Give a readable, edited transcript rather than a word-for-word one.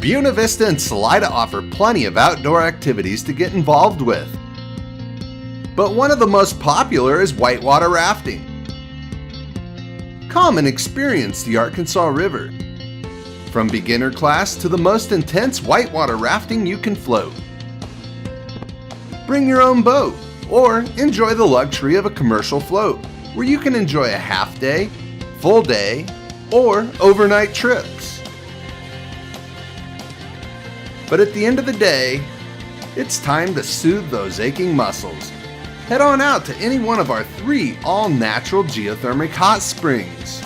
Buena Vista and Salida offer plenty of outdoor activities to get involved with. But one of the most popular is whitewater rafting. Come and experience the Arkansas River. From beginner class to the most intense whitewater rafting you can float. Bring your own boat or enjoy the luxury of a commercial float where you can enjoy a half day, full day, or overnight trips. But at the end of the day, it's time to soothe those aching muscles. Head on out to any one of our 3 all-natural geothermal hot springs.